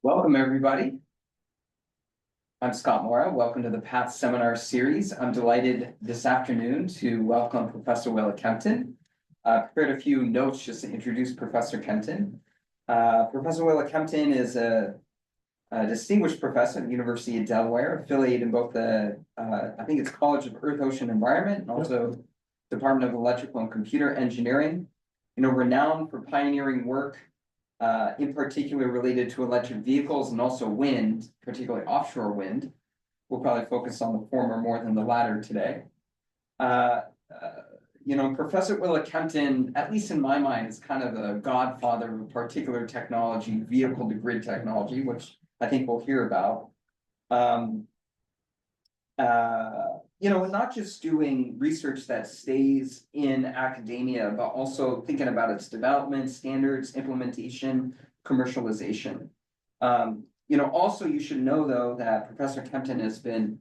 Welcome, everybody. I'm Scott Mora. Welcome to the PATH Seminar Series. I'm delighted this afternoon to welcome Professor Willett Kempton. Prepared a few notes just to introduce Professor Kempton. Professor Willett Kempton is a distinguished professor at the University of Delaware, affiliated in both the, I think it's College of Earth, Ocean, Environment, and also Department of Electrical and Computer Engineering. Renowned for pioneering work in particular related to electric vehicles and also wind, particularly offshore wind. We'll probably focus on the former more than the latter today. Professor Willett Kempton, at least in my mind, is kind of the godfather of a particular technology, vehicle-to-grid technology, which I think we'll hear about. Not just doing research that stays in academia, but also thinking about its development, standards, implementation, commercialization. Also you should know though that Professor Kempton has been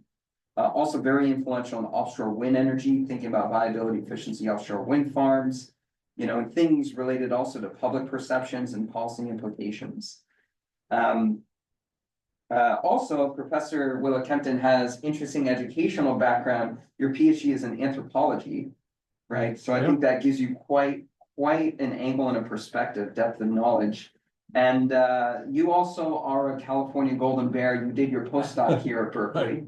also very influential in offshore wind energy, thinking about viability, efficiency, offshore wind farms, and things related also to public perceptions and policy implications. Also, Professor Willett Kempton has interesting educational background. Your PhD is in anthropology, right? So I think that gives you quite an angle and a perspective, depth of knowledge. And you also are a California Golden Bear. You did your postdoc here at Berkeley,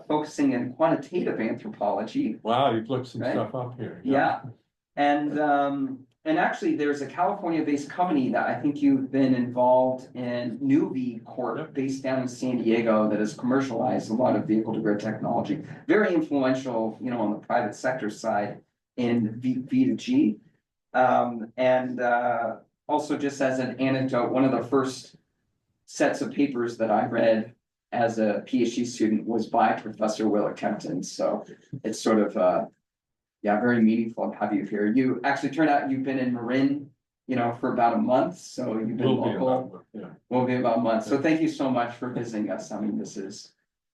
focusing in quantitative anthropology. Wow, you've looked some stuff up here. Yeah. And actually, there's a California-based company that I think you've been involved in, Newbie Corp, based down in San Diego, that has commercialized a lot of vehicle-to-grid technology. Very influential, on the private sector side in V2G. Also, just as an anecdote, one of the first sets of papers that I read as a PhD student was by Professor Willett Kempton. So it's sort of very meaningful to have you here. You actually turned out you've been in Marin, for about a month. So you've been local. Will be about a month. So thank you so much for visiting us. I mean, this is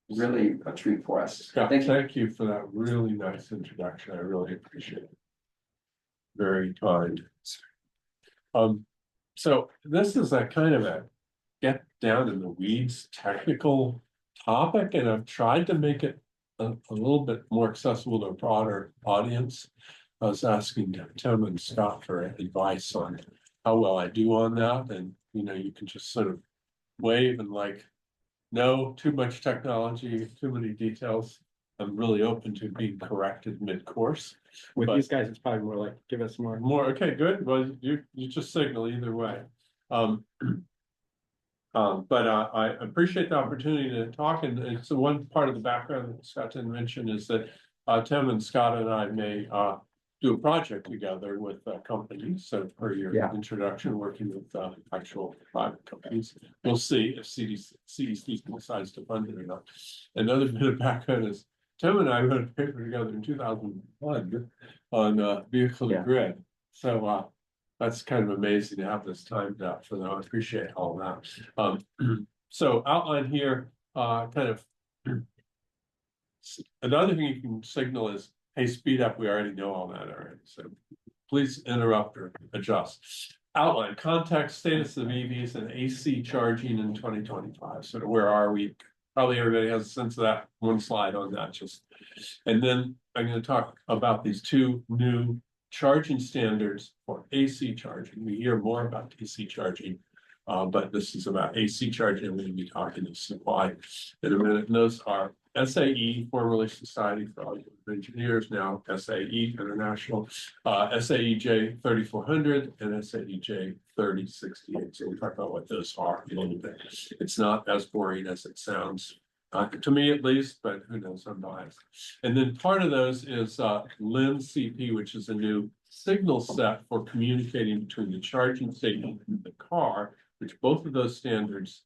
really a treat for us. Scott, thank you for that really nice introduction. I really appreciate it. Very kind. So this is a kind of a get down in the weeds technical topic, and I've tried to make it a little bit more accessible to a broader audience. I was asking Tim and Scott for advice on how well I do on that, and you can just sort of wave and no, too much technology, too many details. I'm really open to being corrected mid-course. With these guys, it's probably more like give us more. Okay, good. Well, you just signal either way. But I appreciate the opportunity to talk, and so one part of the background that Scott didn't mention is that Tim and Scott and I may do a project together with companies. So per your introduction, working with actual private companies, we'll see if CDC decides to fund it or not. Another bit of background is Tim and I wrote a paper together in 2001 on vehicle to grid. So that's kind of amazing to have this timed up for them. I appreciate all that. So outline here, kind of another thing you can signal is, hey, speed up. We already know all that already. So please interrupt or adjust. Outline, context, status of EVs and AC charging in 2025. Sort of where are we? Probably everybody has a sense of that. One slide on that and then I'm going to talk about these two new charging standards for AC charging. We hear more about DC charging, but this is about AC charging. We're going to be talking to supply in a minute. And those are SAE, formerly Society for Automotive Engineers, now SAE International, SAE J3068 and SAE J3068. So we'll talk about what those are a little bit. It's not as boring as it sounds. To me at least, but who knows, I'm biased. And then part of those is LIN-CP, which is a new signal set for communicating between the charging station and the car, which both of those standards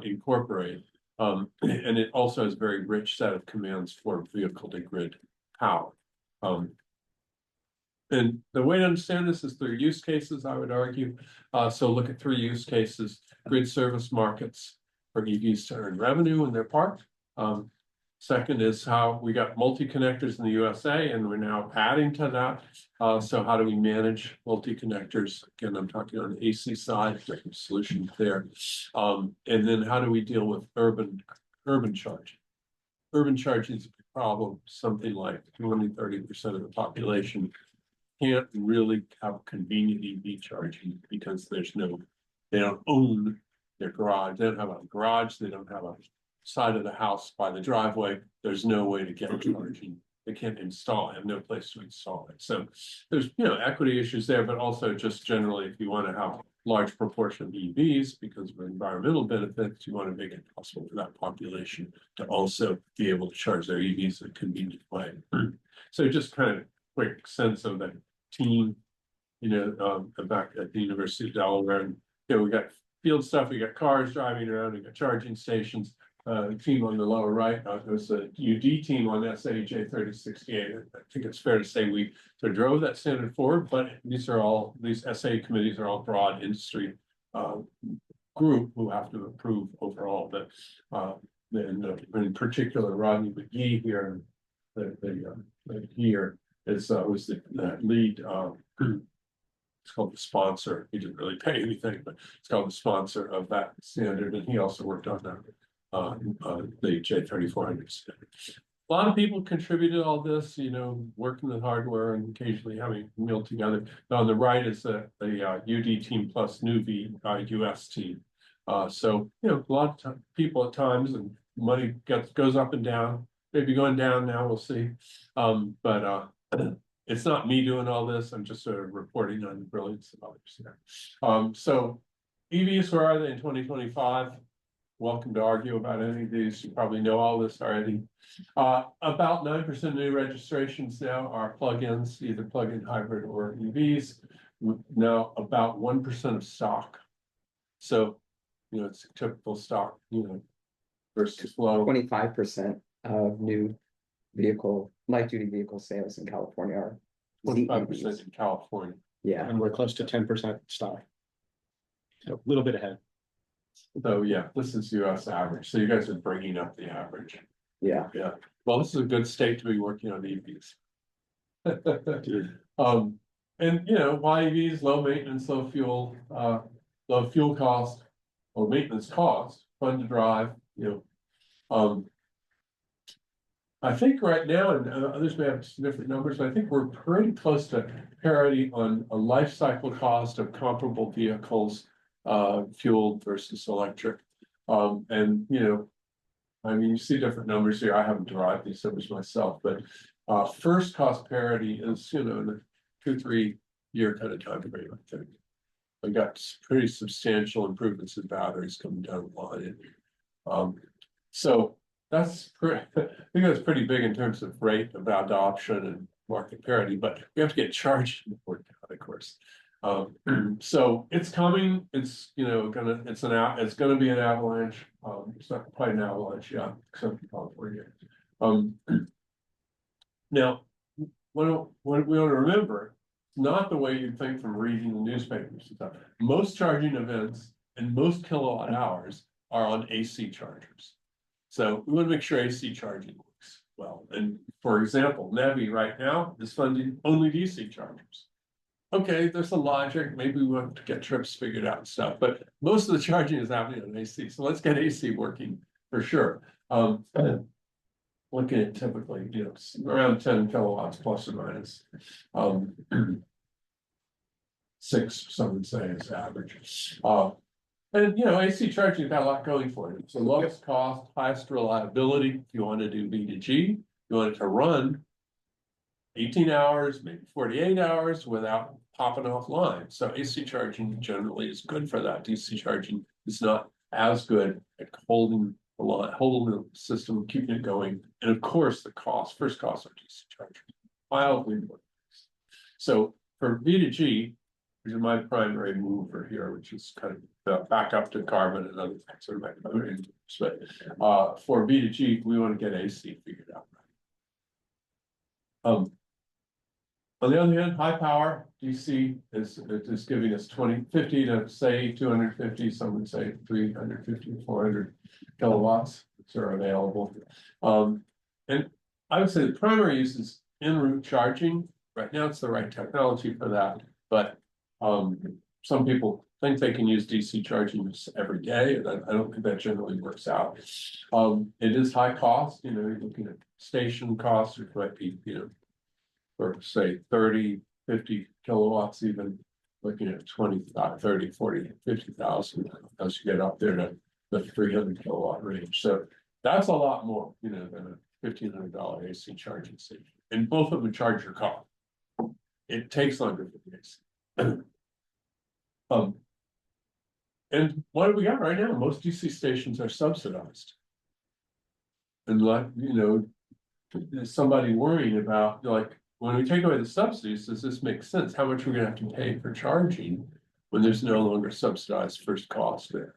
incorporate. And it also has a very rich set of commands for vehicle to grid power. And the way to understand this is through use cases, I would argue. So look at 3 use cases: grid service markets for EVs to earn revenue when they're parked, Second is how we got multi-connectors in the USA and we're now adding to that. So how do we manage multi-connectors? Again, I'm talking on the AC side, different solutions there. And then how do we deal with urban charging? Urban charging is a big problem. Something like 20–30% of the population can't really have convenient EV charging because they don't own their garage. They don't have a garage. They don't have a side of the house by the driveway. There's no way to get charging. They can't install it, have no place to install it. So there's, equity issues there, but also just generally, if you want to have a large proportion of EVs because of environmental benefits, you want to make it possible for that population to also be able to charge their EVs in a convenient way. So just kind of quick sense of the team, back at the University of Delaware, and we got field stuff, we got cars driving around, we got charging stations. The team on the lower right, there's a UD team on SAE J3068. I think it's fair to say we sort of drove that standard forward, but these SAE committees are all broad industry group who have to approve overall. But in particular, Rodney McGee here, here was the lead. It's called the sponsor. He didn't really pay anything, but it's called the sponsor of that standard, and he also worked on that. The J3400 standard. A lot of people contributed all this, working with hardware and occasionally having meal together. Now on the right is the UD team plus Nuvi US team. So a lot of people at times, and money goes up and down. Maybe going down now, we'll see. But it's not me doing all this. I'm just sort of reporting on the brilliance of others there. So EVs, where are they in 2025? Welcome to argue about any of these. You probably know all this already. About 9% of new registrations now are plug-ins, either plug-in hybrid or EVs. Now about 1% of stock. So, it's typical stock, versus low. 25% of new light-duty vehicle sales in California are 25% in California. Yeah. And we're close to 10% stock. So a little bit ahead. So yeah, this is US average. So you guys are bringing up the average. Yeah. Yeah. Well, this is a good state to be working on EVs. And why EVs? Low maintenance, low fuel cost, or maintenance cost, fun to drive. I think right now, and others may have different numbers, but I think we're pretty close to parity on a life cycle cost of comparable vehicles, fueled versus electric. And you see different numbers here. I haven't derived these numbers myself, but first cost parity is in a 2–3 year kind of time frame, I think. I got pretty substantial improvements in batteries coming down the line. So that's pretty, I think that's pretty big in terms of rate of adoption and market parity, but we have to get charged before that, of course. So it's coming. It's it's gonna be an avalanche. It's not quite an avalanche yet, except in California. Now, what we want to remember, it's not the way you think from reading the newspapers. Most charging events and most kilowatt hours are on AC chargers. So we want to make sure AC charging works well. And for example, NEVI right now is funding only DC chargers. Okay, there's a logic. Maybe we want to get trips figured out and stuff, but most of the charging is happening on AC. So let's get AC working for sure. Looking at typically, around 10 kilowatts plus or minus. 6, some would say, is average. And AC charging has got a lot going for it. It's the lowest cost, highest reliability. If you want to do B2G, you want it to run 18 hours, maybe 48 hours without popping off lines. So AC charging generally is good for that. DC charging is not as good at holding the line, holding the system, keeping it going. And of course, the first cost of DC charging, wildly more. So for B2G, which is my primary mover here, which is kind of the backup to carbon and other things that are my other inputs. But for B2G, we want to get AC figured out. On the other hand, high power DC is giving us 50 to say 250, some would say 350, 400 kilowatts are available. And I would say the primary use is en route charging. Right now, it's the right technology for that, but some people think they can use DC charging every day, and I don't think that generally works out. It is high cost, you know, you're looking at station costs, which might be, you know, for say 30, 50 kilowatts, even looking at 20, 30, 40, 50,000 as you get up there to the 300 kilowatt range. So that's a lot more, you know, than a $1,500 AC charging station. And both of them charge your car. It takes longer for the AC. And what do we got right now? Most DC stations are subsidized. And like, you know, there's somebody worrying about, like, when we take away the subsidies, does this make sense? How much we're gonna have to pay for charging when there's no longer subsidized first cost there?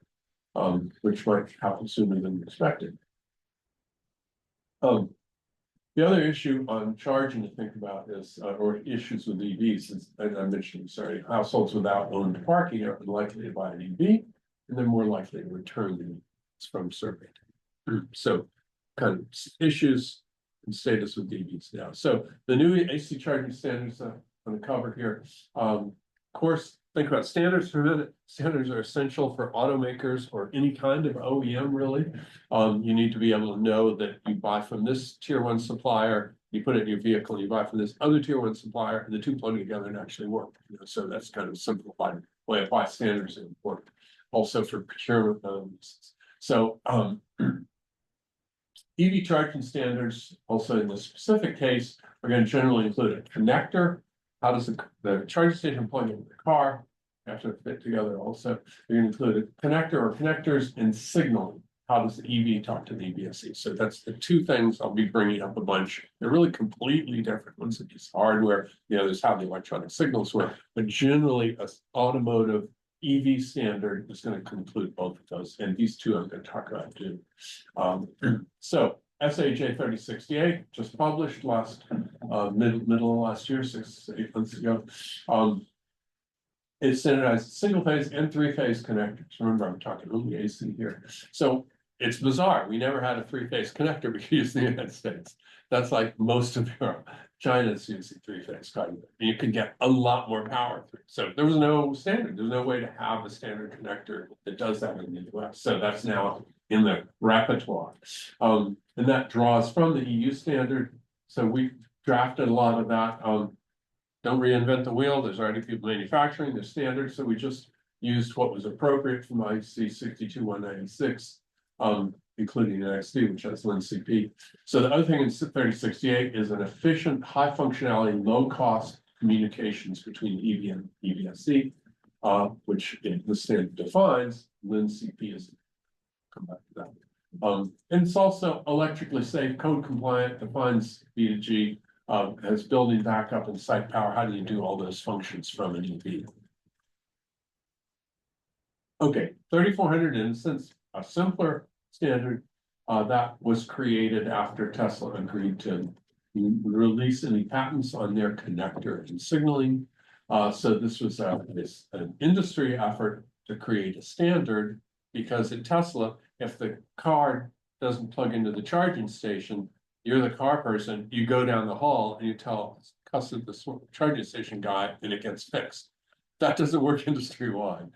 Which might happen sooner than expected. The other issue on charging to think about is, or issues with EVs, is, as I mentioned, sorry, households without owned parking are likely to buy an EV, and they're more likely to return the EVs from survey. So, kind of issues and status with EVs now. So the new AC charging standards I'm going to cover here. Of course, think about standards for a minute. Standards are essential for automakers or any kind of OEM, really. You need to be able to know that you buy from this tier 1 supplier, you put it in your vehicle, you buy from this other tier 1 supplier, and the two plug together and actually work. You know, so that's kind of a simplified way of why standards are important. Also for procurement reasons. So EV charging standards, also in the specific case, are going to generally include a connector. How does the charging station plug into the car? Have to fit together also. They're going to include a connector or connectors and signaling. How does the EV talk to the EVSE? So that's the two things I'll be bringing up a bunch. They're really completely different. One's just hardware, you know, there's how the electronic signals work, but generally an automotive EV standard is going to include both of those. And these two I'm going to talk about too. So SAE J3068 just published last middle of last year, 6 to 8 months ago. It standardized single phase and 3-phase connectors. Remember, I'm talking only AC here. So it's bizarre. We never had a 3-phase connector we use in the United States. That's like most of Europe. China's using 3-phase connector. You can get a lot more power through. So there was no standard. There's no way to have a standard connector that does that in the US. So that's now in the repertoire. And that draws from the EU standard. So we drafted a lot of that. Don't reinvent the wheel. There's already people manufacturing the standards. So we just used what was appropriate from IC 62196, including NXT, which has LNCP. So the other thing in 3068 is an efficient, high functionality, low cost communications between EV and EVSE, which the standard defines. LNCP is, come back to that. And it's also electrically safe, code compliant, defines B2G. Has building backup and site power. How do you do all those functions from an EV? Okay, 3400 instance, a simpler standard that was created after Tesla agreed to release any patents on their connector and signaling. So this was an industry effort to create a standard, because at Tesla, if the car doesn't plug into the charging station, you're the car person, you go down the hall and you tell the charging station guy and it gets fixed. That doesn't work industry-wide.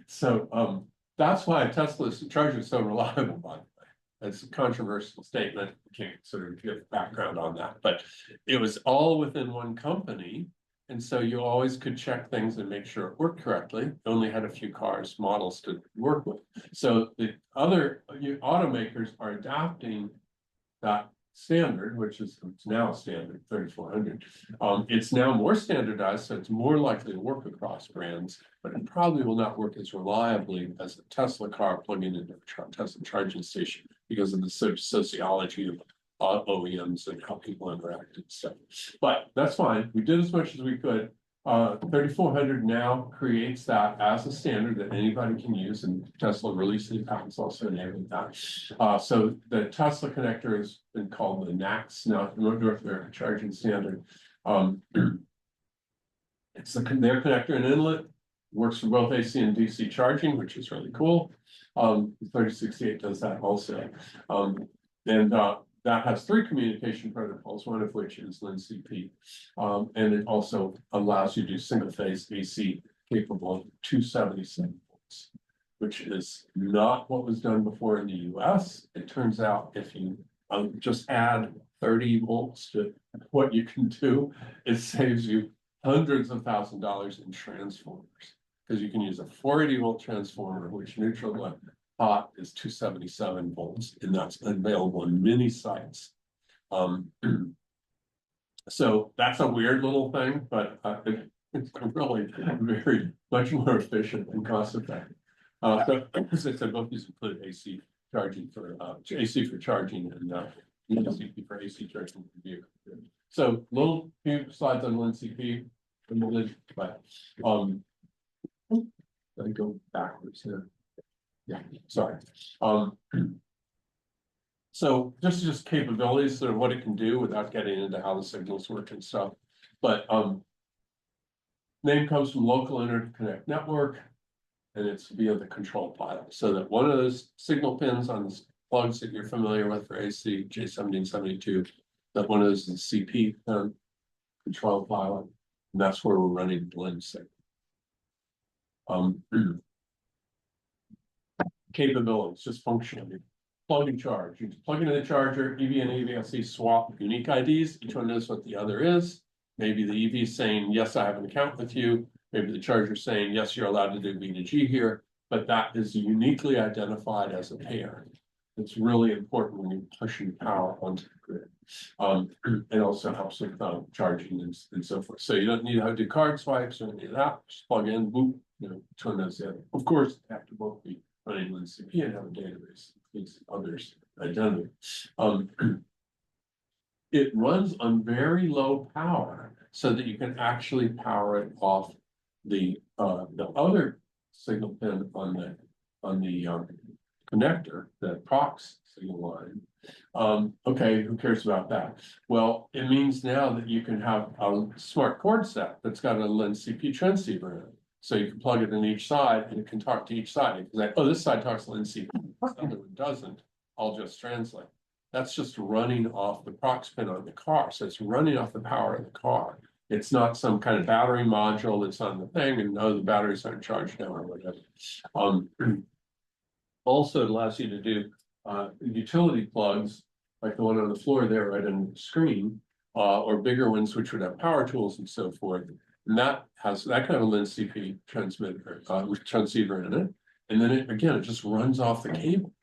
So that's why Tesla's charger is so reliable, by the way. It's a controversial statement. You can't sort of give background on that, but it was all within one company. And so you always could check things and make sure it worked correctly. You only had a few models to work with. So the other automakers are adapting that standard, which is now standard 3400. It's now more standardized, so it's more likely to work across brands, but it probably will not work as reliably as a Tesla car plugging into a Tesla charging station because of the sociology of OEMs and how people interact and stuff. But that's fine. We did as much as we could. 3400 now creates that as a standard that anybody can use, and Tesla releasing patents also enabling that. So the Tesla connector has been called the NACS, now North American Charging Standard. It's their connector and inlet, works for both AC and DC charging, which is really cool. 3068 does that also. that has 3 communication protocols, one of which is LIN-CP. And it also allows you to do single phase AC capable of 277 volts, which is not what was done before in the US. It turns out if you just add 30 volts to what you can do, it saves you hundreds of $1,000s in transformers. Because you can use a 480 volt transformer, which neutral to hot is 277 volts, and that's available in many sites. So that's a weird little thing, but it's really very much more efficient and cost effective. So as I said, both these include AC charging for AC for charging and LIN-CP for AC charging for vehicle. So little few slides on LIN-CP, but let me go backwards here. Yeah, sorry. So just capabilities, sort of what it can do without getting into how the signals work and stuff. But name comes from local interconnect network, and it's via the control pilot. So that one of those signal pins on the plugs that you're familiar with for AC J3068, that one of those is the CP pin, control pilot, and that's where we're running the LIN signal. Capabilities, just functionally. Plug and charge. You plug into the charger, EV and EVSE swap unique IDs. Each one knows what the other is. Maybe the EV is saying, yes, I have an account with you. Maybe the charger is saying, yes, you're allowed to do B to G here, but that is uniquely identified as a pair. It's really important when you're pushing power onto the grid. It also helps with charging and so forth. So you don't need to do card swipes or any of that. Just plug in, boop, which one knows the other. Of course, they have to both be running LIN-CP and have a database. These others identity. It runs on very low power so that you can actually power it off the other signal pin on the connector, the prox signal line. Okay, who cares about that? Well, it means now that you can have a smart cord set that's got a LIN-CP transceiver in it. So you can plug it in each side and it can talk to each side. It's like, oh, this side talks to LIN-CP, the other one doesn't. I'll just translate. That's just running off the prox pin on the car. So it's running off the power of the car. It's not some kind of battery module that's on the thing and no, the batteries aren't charged now or whatever. Also, it allows you to do utility plugs like the one on the floor there right on the screen, or bigger ones which would have power tools and so forth. And that has that kind of a LIN-CP transmitter with transceiver in it. And then it just runs off the cable.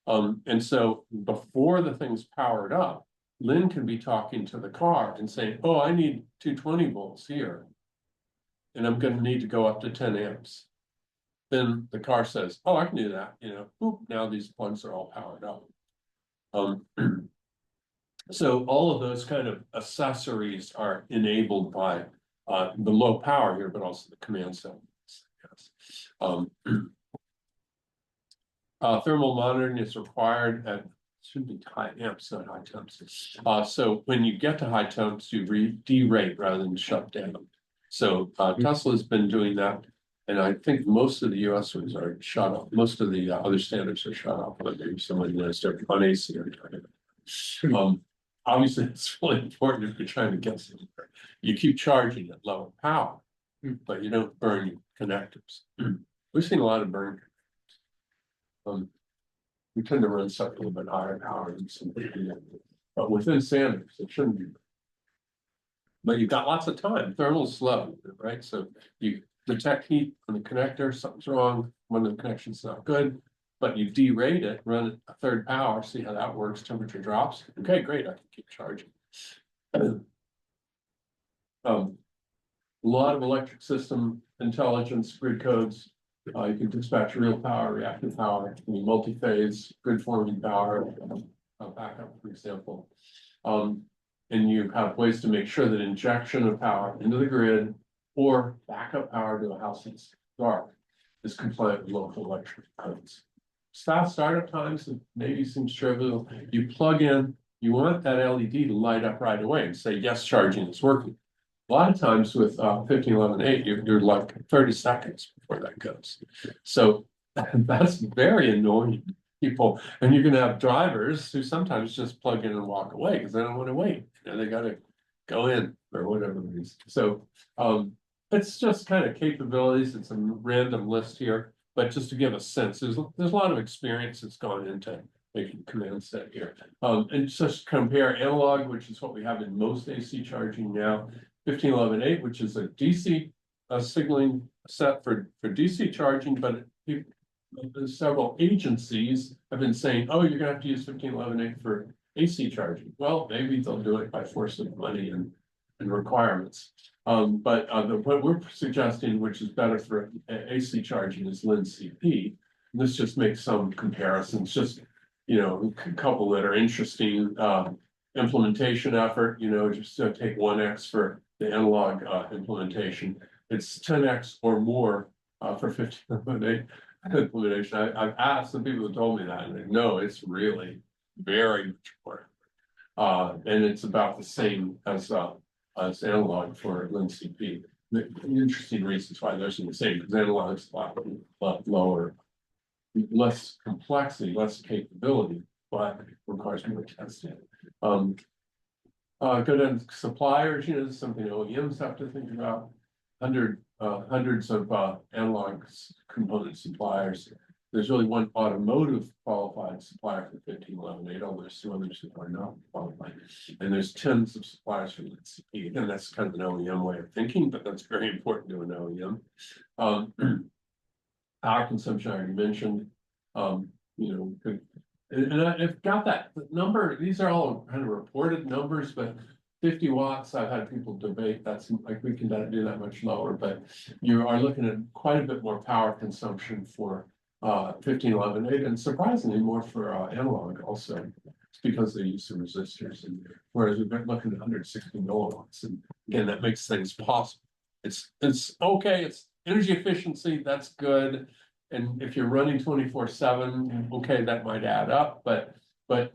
And so before the thing's powered up, Lynn can be talking to the car and saying, oh, I need 220 volts here. And I'm going to need to go up to 10 amps. Then the car says, oh, I can do that. Boop, now these plugs are all powered up. So all of those kind of accessories are enabled by the low power here, but also the command cell. Yes. Thermal monitoring is required at should be high amps, not high temps. So when you get to high temps, you derate rather than shut down. So Tesla's been doing that, and I think most of the US ones are shut off. Most of the other standards are shut off, but maybe someone knows on AC or obviously, it's really important if you're trying to get somewhere. You keep charging at lower power, but you don't burn your connectors. We've seen a lot of burn. We tend to run stuff a little bit higher power than something, but within standards, it shouldn't be. But you've got lots of time. Thermal is slow, right? So you detect heat on the connector, something's wrong, one of the connections not good, but you derate it, run it a third power, see how that works, temperature drops. Okay, great, I can keep charging. A lot of electric system intelligence, grid codes. You can dispatch real power, reactive power, multi-phase, grid forming power, backup, for example. And you have ways to make sure that injection of power into the grid or backup power to a house that's dark is compliant with local electric codes. Startup times, it maybe seems trivial. You plug in, you want that LED to light up right away and say, yes, charging is working. A lot of times with 1511.8, you're like 30 seconds before that goes. So that's very annoying people, and you're gonna have drivers who sometimes just plug in and walk away because they don't want to wait. You know, they gotta go in or whatever it is. So it's just kind of capabilities. It's a random list here, but just to give a sense, there's a lot of experience that's gone into making command set here. And just compare analog, which is what we have in most AC charging now, 1511.8, which is a DC signaling set for DC charging, but several agencies have been saying, oh, you're gonna have to use 1511.8 for AC charging. Well, maybe they'll do it by force of money and requirements. But what we're suggesting, which is better for AC charging, is LNCP. And this just makes some comparisons, just, you know, a couple that are interesting. Implementation effort, you know, just take 1x for the analog implementation. It's 10x or more for 1511.8 implementation. I've asked some people who told me that, and they know it's really very much more. And it's about the same as analog for LNCP. The interesting reasons why those are the same, because analog is a lot lower, less complexity, less capability, but requires more testing. Go to suppliers, you know, this is something OEMs have to think about. Hundreds of analog component suppliers. There's only one automotive qualified supplier for 1511.8, although there's two others that are not qualified. And there's tens of suppliers for LNCP. Again, that's kind of an OEM way of thinking, but that's very important to an OEM. Power consumption I already mentioned. You know, and I've got that number. These are all kind of reported numbers, but 50 watts, I've had people debate, that's like we can do that much lower, but you are looking at quite a bit more power consumption for 1511.8, and surprisingly more for analog also. It's because they use some resistors in there. Whereas we've been looking at 160 milliwatts, and again, that makes things possible. It's okay, it's energy efficiency, that's good. And if you're running 24/7, okay, that might add up, but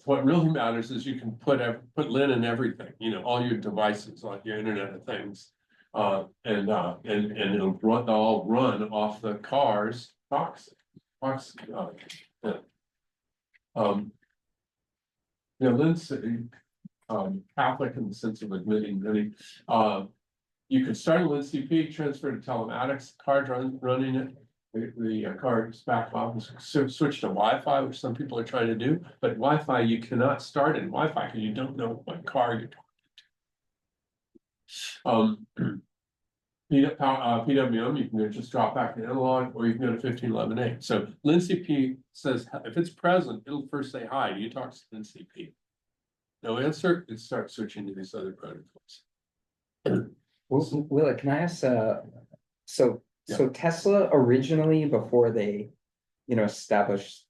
what really matters is you can put LIN in everything, you know, all your devices, like your Internet of Things, and it'll all run off the car's box. You know, LIN's Catholic in the sense of admitting many. You could start a LNCP, transfer to telematics, car running it. The car's back off and switch to Wi-Fi, which some people are trying to do, but Wi-Fi you cannot start in Wi-Fi because you don't know what car you're talking to. PWM, you can just drop back to analog, or you can go to 1511.8. So LNCP says if it's present, it'll first say hi. Do you talk to LNCP? No answer, it starts switching to these other protocols. Willett, can I ask, so Tesla originally, before they, you know,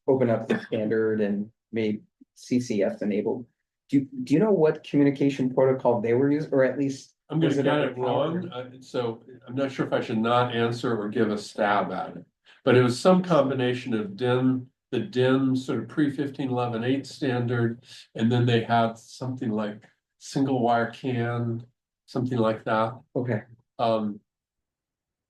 opened up the standard and made CCS enabled, do you know what communication protocol they were using, or at least? I'm going to get it wrong, so I'm not sure if I should not answer or give a stab at it. But it was some combination of the DIN sort of pre-1511.8 standard, and then they had something like single wire CAN, something like that. Okay.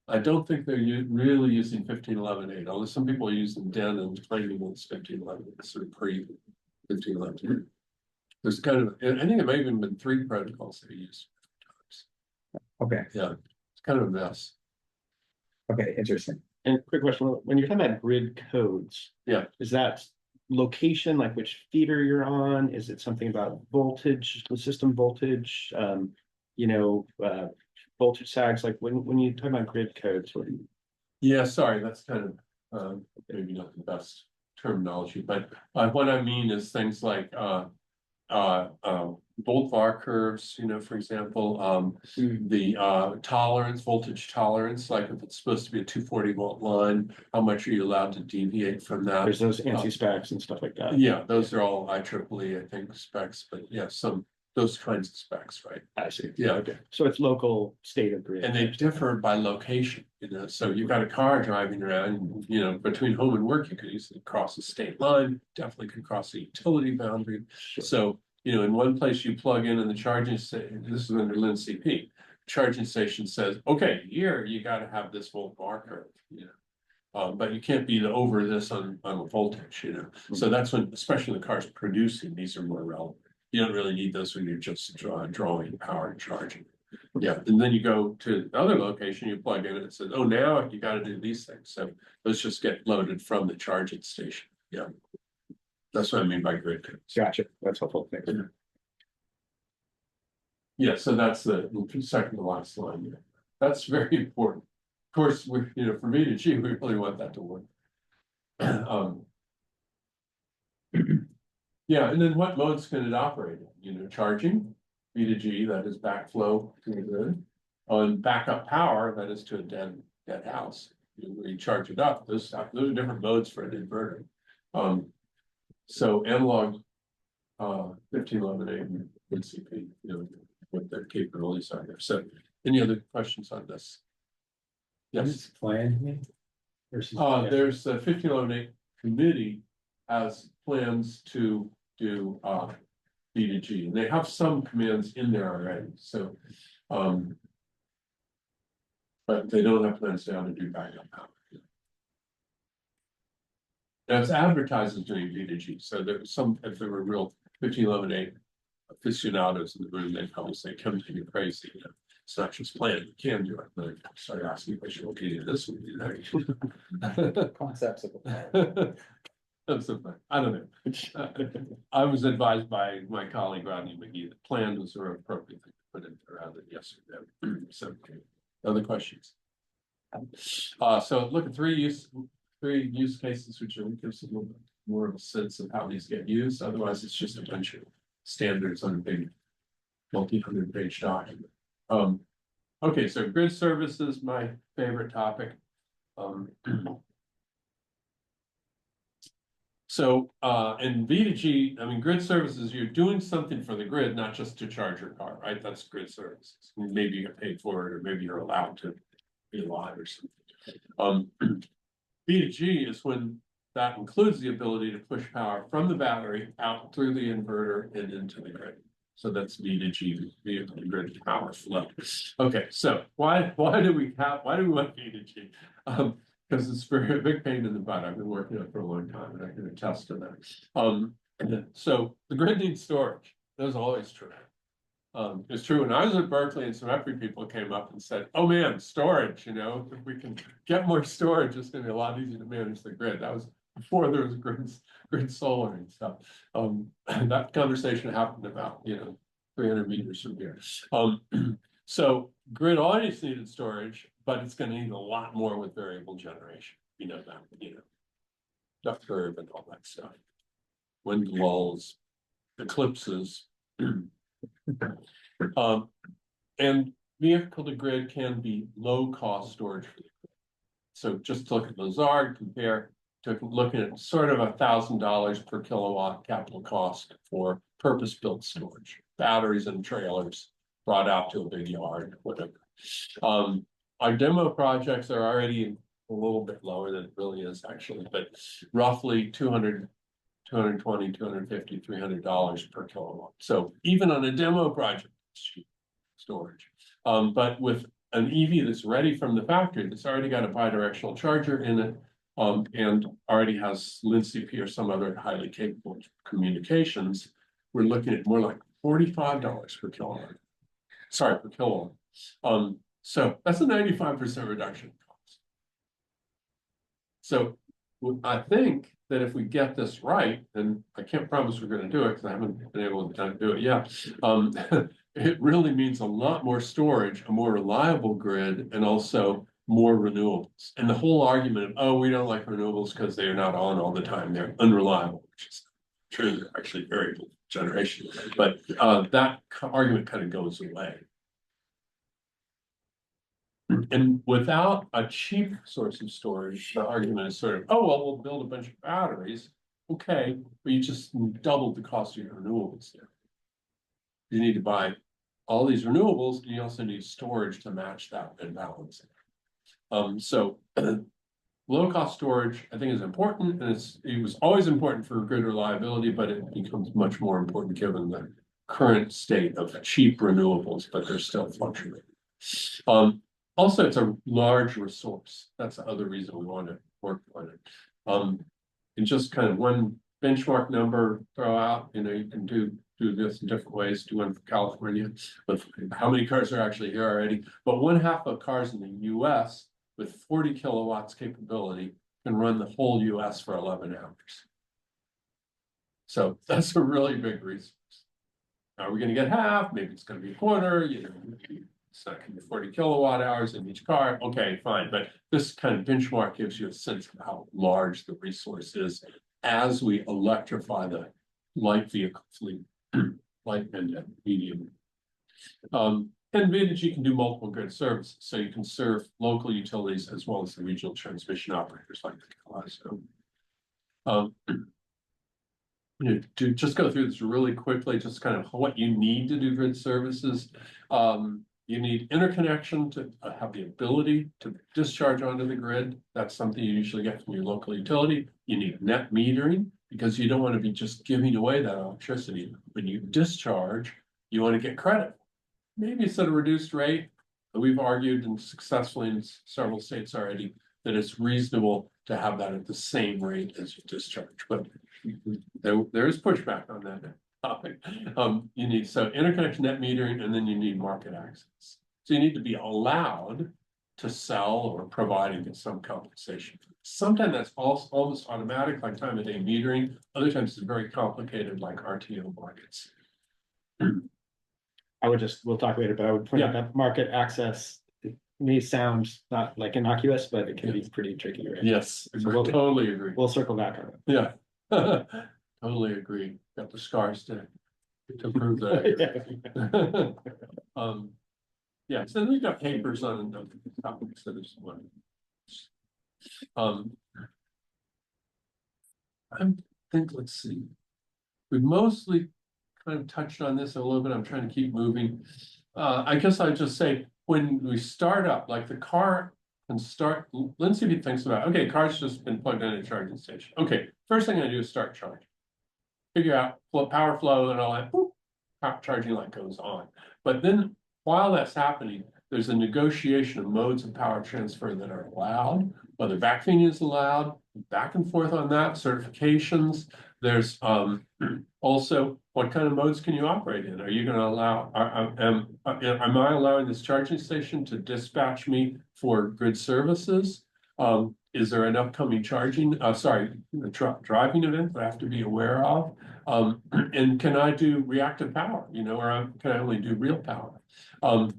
I don't think they're really using 1511.8, although some people are using DIN and claiming it's 1511, sort of pre-1511. There's kind of, I think it may have even been 3 protocols they used. Okay. Yeah, it's kind of a mess. Okay, interesting. And quick question, when you're talking about grid codes, Yeah, is that location, like which feeder you're on? Is it something about voltage, the system voltage, you know, voltage sags? Like when you talk about grid codes, what do you? yeah, sorry, that's kind of maybe not the best terminology, but what I mean is things like volt-var curves, you know, for example, the voltage tolerance, like if it's supposed to be a 240 volt line, how much are you allowed to deviate from that? There's those ANSI specs and stuff like that. Yeah, those are all IEEE, I think, specs, but yeah, those kinds of specs, right? I see. Yeah. Okay. So it's local state of grid. And they differ by location, you know, so you've got a car driving around, you know, between home and work, you could easily cross a state line, definitely could cross a utility boundary. Sure. So, you know, in one place you plug in and the charging station, this is under LNCP, charging station says, okay, here you got to have this volt bar curve, you know. But you can't be over this on a voltage, you know, so that's when, especially the cars producing, these are more relevant. You don't really need those when you're just drawing power and charging. Yeah, and then you go to the other location, you plug in and it says, oh, now you got to do these things. So those just get loaded from the charging station. Yeah. That's what I mean by grid codes. Gotcha. That's helpful. Thanks. Yeah, so that's the second to last line. Yeah. That's very important. Of course, we, you know, for V to G, we really want that to work. Yeah, and then what modes can it operate in? You know, charging, V to G, that is backflow to the grid. On backup power, that is to a dead house. You charge it up. Those are different modes for an inverter. So analog 1511A and CP, you know, what their capabilities are there. So any other questions on this? Yes. Plan versus. There's the 1511A committee has plans to do B to G, and they have some commands in there already. So but they don't have plans now to do backup power. Now it's advertised as doing B to G. So there's some, if there were real 1511A aficionados in the room, they'd probably say, Kempton, you're crazy. You know, it's not just planned, you can do it. But I started asking if I should look into this one. You know? Concepts of the plan. I don't know. I was advised by my colleague Rodney McGee that planned was an appropriate thing to put in around it yesterday. So, other questions? So look at three use cases, which gives a little bit more of a sense of how these get used. Otherwise, it's just a bunch of standards on a big multi-hundred-page document. Okay, so grid services, my favorite topic. So in V to G, I mean, grid services, you're doing something for the grid, not just to charge your car, right? That's grid services. Maybe you get paid for it, or maybe you're allowed to be alive or something. V to G is when that includes the ability to push power from the battery out through the inverter and into the grid. So that's V to G, vehicle grid power flow. Okay, so why do we want V to G? Because it's a big pain in the butt. I've been working on it for a long time, and I can attest to that. So the grid needs storage. That's always true. It's true when I was at Berkeley, and some EPRI people came up and said, "Oh man, storage! You know, if we can get more storage, it's going to be a lot easier to manage the grid." That was before there was grid solar and stuff. That conversation happened about 300 meters from here. So grid always needed storage, but it's going to need a lot more with variable generation. You know that, duck curve and all that stuff. Wind lulls, eclipses. And vehicle to grid can be low cost storage for the grid. So just to look at Lazard, compare to looking at sort of $1,000 per kilowatt capital cost for purpose-built storage, batteries and trailers brought out to a big yard, whatever. Our demo projects are already a little bit lower than it really is actually, but roughly $200, $220, $250, $300 per kilowatt. So even on a demo project, it's cheap storage. But with an EV that's ready from the factory, that's already got a bidirectional charger in it, and already has LinCP or some other highly capable communications, we're looking at more like $45 per kilowatt. Sorry, per kilowatt. So that's a 95% reduction in cost. So I think that if we get this right, and I can't promise we're going to do it because I haven't been able to do it yet, it really means a lot more storage, a more reliable grid, and also more renewables. And the whole argument of, oh, we don't like renewables because they're not on all the time, they're unreliable, which is true, they're actually variable generation. But that argument kind of goes away. And without a cheap source of storage, the argument is sort of, oh, well, we'll build a bunch of batteries. Okay, but you just doubled the cost of your renewables there. You need to buy all these renewables, and you also need storage to match that and balance it. So low-cost storage, I think, is important, and it was always important for grid reliability, but it becomes much more important given the current state of cheap renewables, but they're still fluctuating. Also, it's a large resource. That's the other reason we want worked on it. And just kind of one benchmark number throw out, you can do this in different ways, do one for California, with how many cars are actually here already. But 1/2 of cars in the US with 40 kilowatts capability can run the whole US for 11 hours. So that's a really big resource. Are we gonna get half? Maybe it's gonna be a quarter, it's not gonna be 40 kilowatt hours in each car. Okay, fine, but this kind of benchmark gives you a sense of how large the resource is as we electrify the light vehicle fleet, light and medium. And advantage, you can do multiple grid services, so you can serve local utilities as well as the regional transmission operators like the CalISO. To just go through this really quickly, just kind of what you need to do grid services. You need interconnection to have the ability to discharge onto the grid. That's something you usually get from your local utility. You need net metering because you don't want to be just giving away that electricity. When you discharge, you want to get credit. Maybe it's at a reduced rate. We've argued and successfully in several states already that it's reasonable to have that at the same rate as you discharge, but there is pushback on that topic. You need interconnection, net metering, and then you need market access. So you need to be allowed to sell or providing some compensation. Sometimes that's almost automatic, like time of day metering. Other times it's very complicated, like RTO markets. We'll talk later, but I would point out that market access may sound not like innocuous, but it can be pretty tricky, right? Yes, So we'll totally agree. We'll circle back on it. Yeah, totally agree. Got the scars to prove that. Yeah, so we've got papers on the topics that is one. I think, let's see. We've mostly kind of touched on this a little bit. I'm trying to keep moving. I guess I'd just say when we start up, like the car can start, Lindsay thinks about, okay, car's just been plugged in a charging station. Okay, first thing I do is start charging. Figure out power flow and all that, boop, charging light goes on. But then while that's happening, there's a negotiation of modes of power transfer that are allowed, whether backfeeding is allowed, back and forth on that, certifications. There's also what kind of modes can you operate in? Are you going to allow, am I allowing this charging station to dispatch me for grid services? Is there an upcoming driving event that I have to be aware of? And can I do reactive power, or can I only do real power? And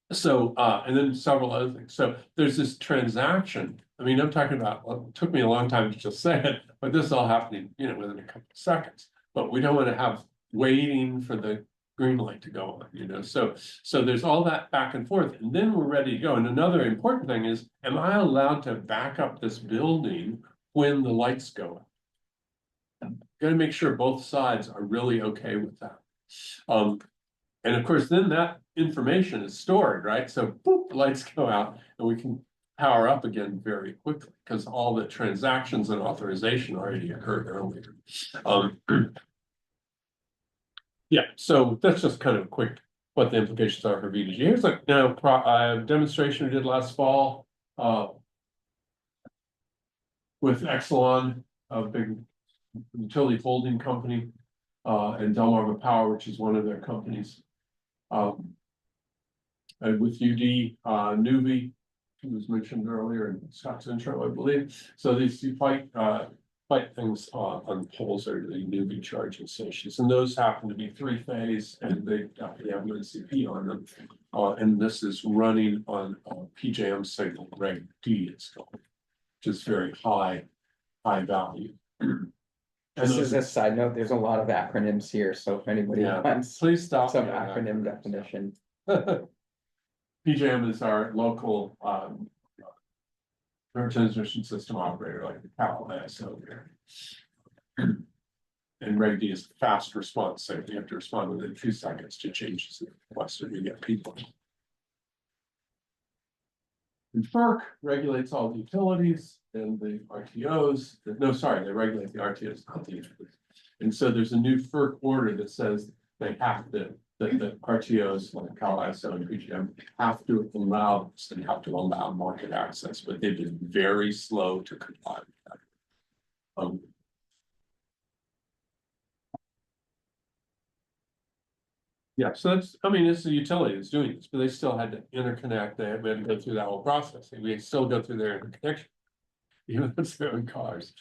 then several other things. So there's this transaction. I mean, I'm talking about, it took me a long time to just say it, but this is all happening, within a couple of seconds. But we don't want to have waiting for the green light to go on, So there's all that back and forth, and then we're ready to go. And another important thing is, am I allowed to back up this building when the lights go up? Got to make sure both sides are really okay with that. And of course, then that information is stored, right? So boop, the lights go out and we can power up again very quickly because all the transactions and authorization already occurred earlier. Yeah, so that's just kind of quick what the implications are for VDG. Here's a demonstration we did last fall with Exelon, a big utility holding company, and Delmarva Power, which is one of their companies. And with UD, Nuvi, who was mentioned earlier in Scott's intro, I believe. So these fight things on poles are the Nuvi charging stations, and those happen to be 3-phase, and they definitely have an NCP on them. And this is running on PJM signal Reg D, it's called, which is very high value. This is a side note, there's a lot of acronyms here, so if anybody wants please stop some acronym definition. PJM is our local transmission system operator, like the CalISO here. And Reg D is fast response, so you have to respond within 2 seconds to changes in the request, or you get people. And FERC regulates all the utilities and the RTOs. No, sorry, they regulate the RTOs, not the utilities. And so there's a new FERC order that says they have to the RTOs like Cal ISO and PGM have to allow this and have to allow market access, but they've been very slow to comply with that. Yeah, so that's, I mean, it's the utility that's doing this, but they still had to interconnect, they had to go through that whole process, and we still go through their interconnection. Even if it's their own cars.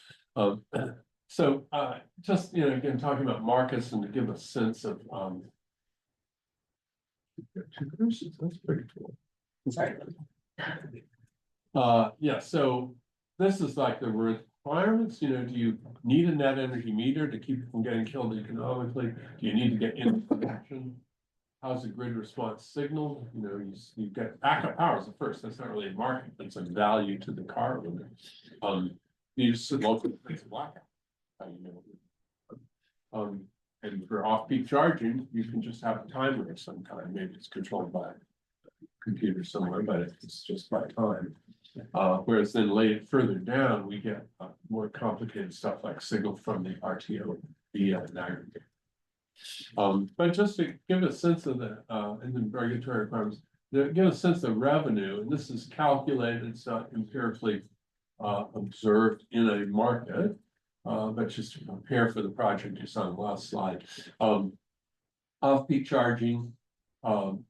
So just, you know, again, talking about markets and to give a sense of that's pretty cool. Sorry. Yeah, so this is like the requirements, you know, do you need a net energy meter to keep it from getting killed economically? Do you need to get interconnection? How's the grid response signal? You know, you get backup power is the first. That's not really a market, that's a value to the car owner. You just sit local place blackout. How you know. And for off-peak charging, you can just have a timer of some kind. Maybe it's controlled by a computer somewhere, but it's just by time. Whereas then laid further down, we get more complicated stuff like signal from the RTO via an aggregate. But just to give a sense of the and the regulatory requirements, to give a sense of revenue, and this is calculated, it's not empirically observed in a market, but just to prepare for the project you saw on the last slide. Off-peak charging, in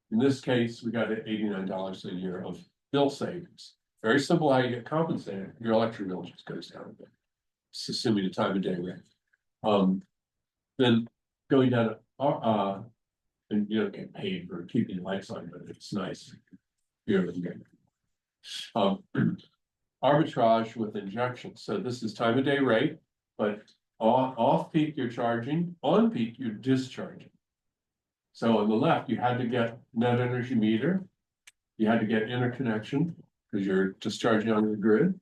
this case, we got $89 a year of bill savings. Very simple how you get compensated. Your electric bill just goes down a bit. It's assuming the time of day rate. Then going down to, and you don't get paid for keeping lights on, but it's nice. Here we go. Arbitrage with injection. So this is time of day rate, but off peak you're charging, on peak you're discharging. So on the left, you had to get net energy meter, you had to get interconnection because you're discharging on the grid.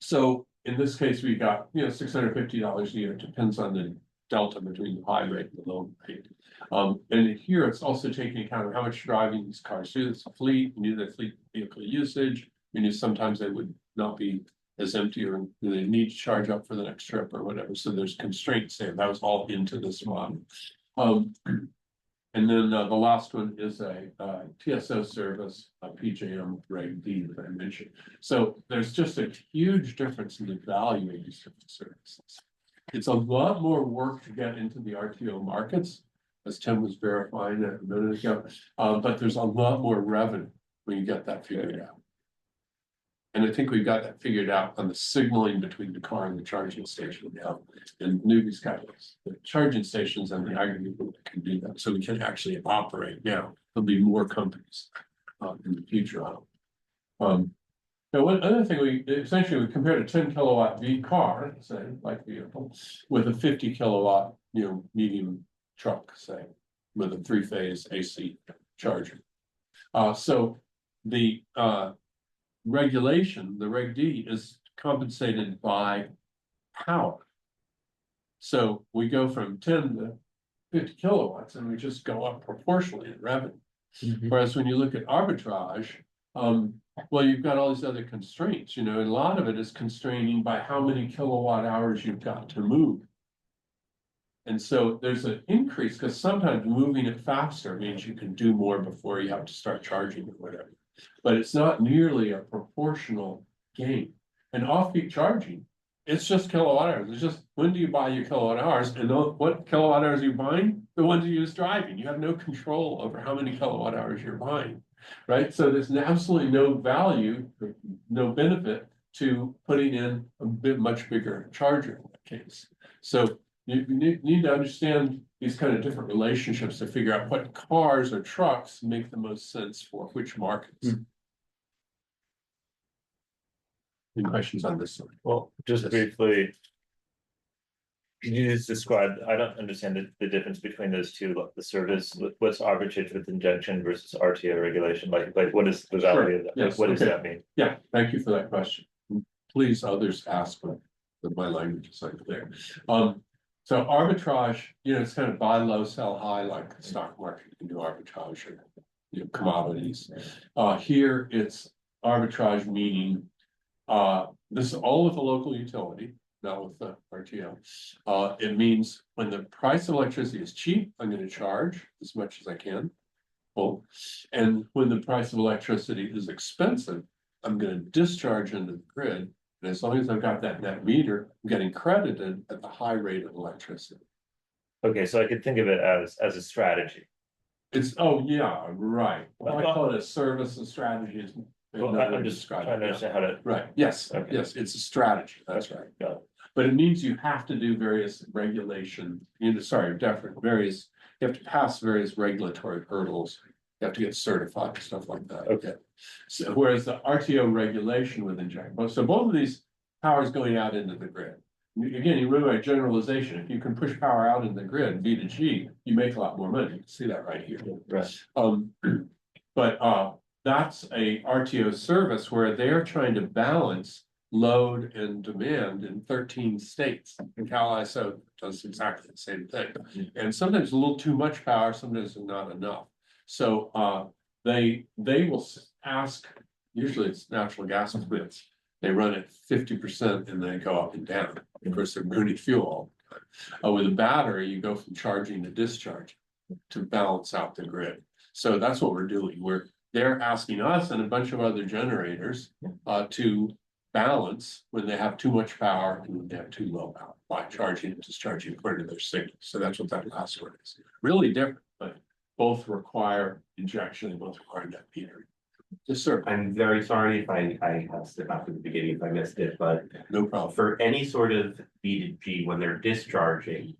So in this case, we got, you know, $650 a year. It depends on the delta between the high rate and the low rate. And here it's also taking account of how much driving these cars do. It's a fleet, you knew the fleet vehicle usage. You knew sometimes they would not be as empty or they need to charge up for the next trip or whatever. So there's constraints there. That was all into this model. And then the last one is a TSO service, a PJM rate D that I mentioned. So there's just a huge difference in the value of these different services. It's a lot more work to get into the RTO markets, as Tim was verifying a minute ago, but there's a lot more revenue when you get that figured out. And I think we got that figured out on the signaling between the car and the charging station now. And Newby's got the charging stations and the aggregate that can do that. So we can actually operate now. There'll be more companies in the future. Now, one other thing, we compared a 10 kilowatt car, say, like vehicle, with a 50 kilowatt, you know, medium truck, say, with a 3-phase AC charger. So the regulation, the Reg D, is compensated by power. So we go from 10 to 50 kilowatts and we just go up proportionally in revenue. Whereas when you look at arbitrage, well, you've got all these other constraints, you know, and a lot of it is constraining by how many kilowatt hours you've got to move. And so there's an increase because sometimes moving it faster means you can do more before you have to start charging or whatever. But it's not nearly a proportional gain. And off-peak charging, it's just kilowatt hours. It's just when do you buy your kilowatt hours? And what kilowatt hours are you buying? The ones you use driving. You have no control over how many kilowatt hours you're buying, right? So there's absolutely no value, no benefit to putting in a much bigger charger in that case. So you need to understand these kind of different relationships to figure out what cars or trucks make the most sense for which markets. Any questions on this one? Well, just briefly, can you just describe, I don't understand the difference between those two, like the service, what's arbitrage with injection versus RTO regulation? Like what is the value of that? Yes. What does that mean? Yeah, thank you for that question. Please others ask, but my language is like there. So arbitrage, you know, it's kind of buy low, sell high, like the stock market. You can do arbitrage or, you know, commodities. Here it's arbitrage, meaning this is all with a local utility. not with the RTO. It means when the price of electricity is cheap, I'm gonna charge as much as I can. Well, and when the price of electricity is expensive, I'm gonna discharge into the grid. And as long as I've got that net meter, I'm getting credited at the high rate of electricity. Okay, so I could think of it as a strategy. It's, oh, yeah, right. Well, I call it a service and strategy is. Well, another way I'm to just describe trying to it, yeah. understand how to. Right, yes, Okay. yes, it's a strategy, that's right. Got it. But it means you have to do various regulation, various, you have to pass various regulatory hurdles. You have to get certified and stuff like that. Okay. So whereas the RTO regulation with injection, so both of these powers going out into the grid. Again, you remember my generalization, if you can push power out in the grid, V to G, you make a lot more money. You can see that right here. Right. But that's a RTO service where they're trying to balance load and demand in 13 states. And CalISO does exactly the same thing. And sometimes a little too much power, sometimes not enough. So they will ask, usually it's natural gas plants. They run at 50% and they go up and down. Of course, they're burning fuel all the time. With a battery, you go from charging to discharge to balance out the grid. So that's what we're doing. They're asking us and a bunch of other generators to balance when they have too much power and when they have too low power by charging and discharging according to their signals. So that's what that last one is. Really different, but both require injection and both require net metering. Yes, sir. I'm very sorry if I have stepped out from the beginning if I missed it, but No problem. for any sort of B to G, when they're discharging,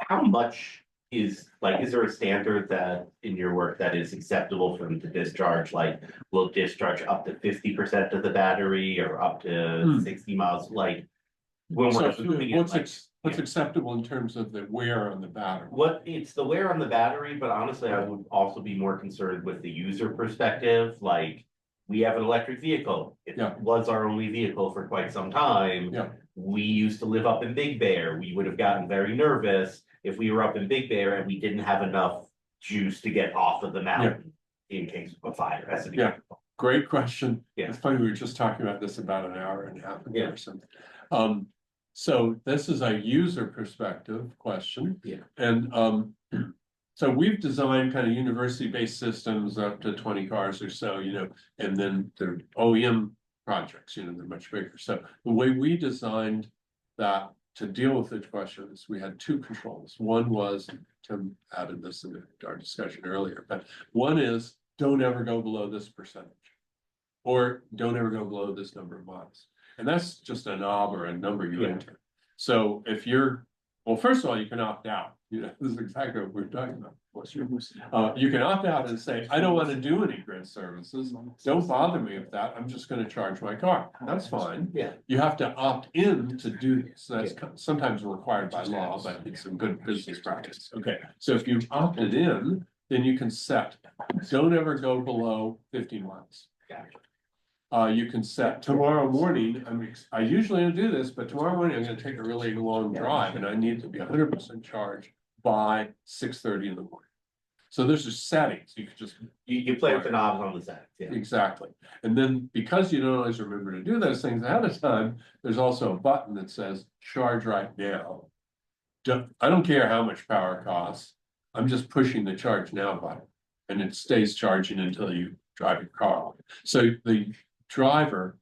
how much is there a standard that in your work that is acceptable for them to discharge? Like, will discharge up to 50% of the battery or up to 60 miles? Like, when we're assuming what's acceptable in terms of the wear on the battery? It's the wear on the battery, but honestly, I would also be more concerned with the user perspective. Like, we have an electric vehicle. It was our only vehicle for quite some time. Yeah. We used to live up in Big Bear. We would have gotten very nervous if we were up in Big Bear and we didn't have enough juice to get off of the mountain in case of a fire. As an example. Great question. Yeah. It's funny, we were just talking about this about an hour and a half ago Yeah. or something. So this is a user perspective question. Yeah. And so we've designed kind of university-based systems up to 20 cars or so, and then the OEM projects, they're much bigger. So the way we designed that to deal with the question is we had two controls. One was, Tim added this in our discussion earlier, but one is don't ever go below this percentage, or don't ever go below this number of miles. And that's just a knob or a number you enter. So if well, first of all, you can opt out. This is exactly what we're talking about. You can opt out and say, I don't want to do any grid services. Don't bother me with that. I'm just going to charge my car. That's fine. Yeah. You have to opt in to do this. That's sometimes required by law, but it's a good business practice. Okay. So if you've opted in, then you can set, don't ever go below 50 miles. You can set tomorrow morning. I usually don't do this, but tomorrow morning I'm going to take a really long drive and I need to be 100% charged by 6:30 in the morning. So there's just settings. You could just You play with the knobs on the settings. Yeah. exactly. And then because you don't always remember to do those things ahead of time, there's also a button that says charge right now. I don't care how much power it costs. I'm just pushing the charge now button, and it stays charging until you drive your car. So the driver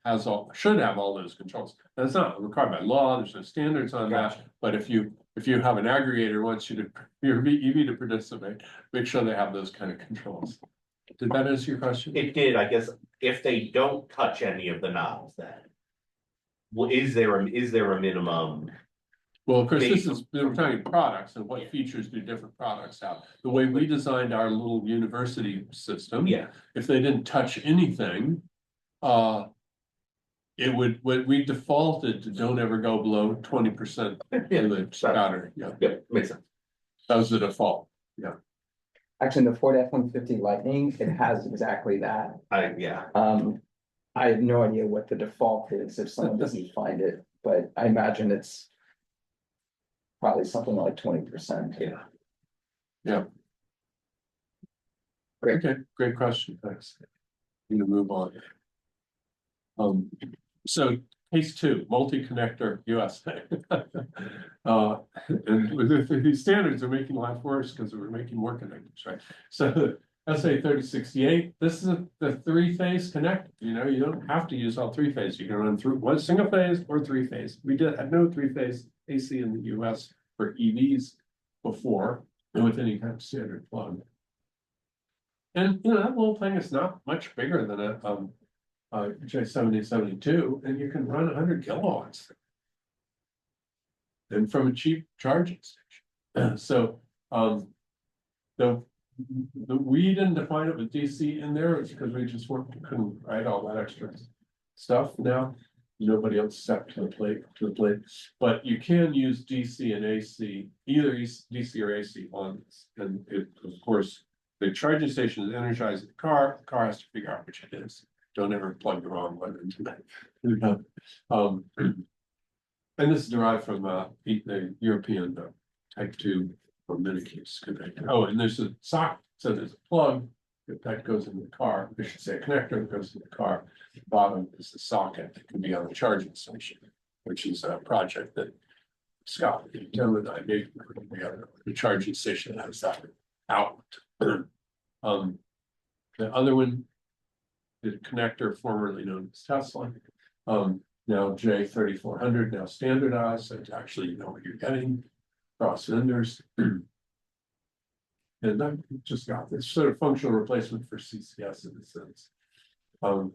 should have all those controls. That's not required by law. There's no standards on that. But if you have an aggregator wants your EV to participate, make sure they have those kind of controls. Did that answer your question? It did. I guess if they don't touch any of the knobs, then is there a minimum? Well, of course, we're talking products and what features do different products have. The way we designed our little university system, if they didn't touch anything, we defaulted to don't ever go below 20% of the battery. Yeah, makes sense. That was the default. Actually, in the Ford F-150 Lightning, it has exactly that. I have no idea what the default is if someone doesn't find it, but I imagine it's probably something like 20%. Yeah. Great. Okay, great question. Thanks. I'm gonna move on. So Case 2, multi-connector USA. And with these standards are making life worse because we're making more connectors, right? So SAE 3068, this is the three-phase connector. You know, you don't have to use all three-phase. You can run through one single phase or three-phase. We had no three-phase AC in the US for EVs before, and with any kind of standard plug. And you know, that little thing is not much bigger than a J7072, and you can run 100 kilowatts. And from a cheap charging station. So we didn't define it with DC in there, it's because we just couldn't write all that extra stuff now. Nobody else stepped to the plate, but you can use DC and AC, either DC or AC on this. And it, of course, the charging station is energizing the car has to figure out which it is. Don't ever plug the wrong one into that. And this is derived from the European type 2 or mini-case connector. Oh, and there's a socket, so there's a plug that goes in the car. I should say a connector that goes in the car. The bottom is the socket that can be on the charging station, which is a project that Scott and I made together. The charging station has that outlet. The other one, the connector formerly known as Tesla, now J3400, now standardized, so to actually know what you're getting across vendors. And I just got this sort of functional replacement for CCS in a sense.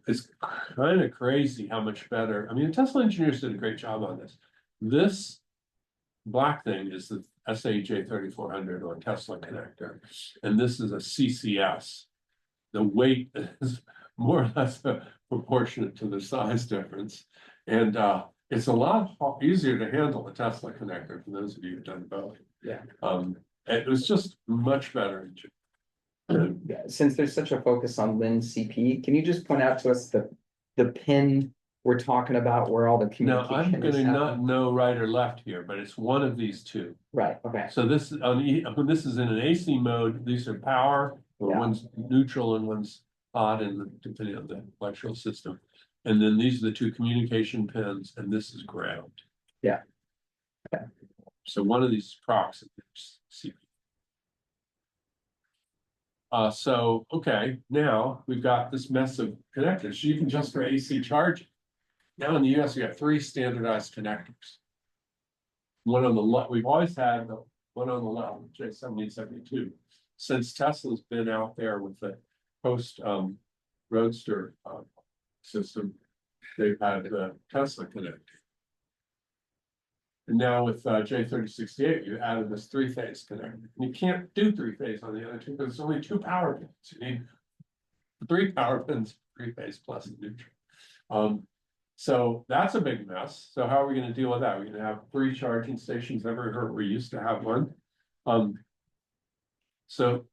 It's kind of crazy how much better. I mean, Tesla engineers did a great job on this. This black thing is the SAE J3400 or Tesla connector, and this is a CCS. The weight is more or less proportionate to the size difference, and it's a lot easier to handle a Tesla connector for those of you who've done both. Yeah. It was just much better. Yeah, since there's such a focus on Lin CP, can you just point out to us the pin we're talking about where all the Now, communication I'm is gonna not happening? know right or left here, but it's one of these two. Right, okay, So this when this is in an AC mode, these are power, or Yeah. one's neutral and one's odd, and depending on the electrical system. And then these are the two communication pins, and this is ground. Yeah. Okay. So one of these is proxy. So okay, now we've got this mess of connectors, even just for AC charging. Now in the US, we have 3 standardized connectors. One on the left, we've always had the one on the left, J7072. Since Tesla's been out there with the post Roadster system, they've had the Tesla connector. And now with J3068, you added this 3-phase connector. And you can't do 3-phase on the other two because there's only 2 power pins. You need 3 power pins, 3-phase plus and neutral. So that's a big mess. So how are we going to deal with that? We're going to have 3 charging stations everywhere. We used to have one. So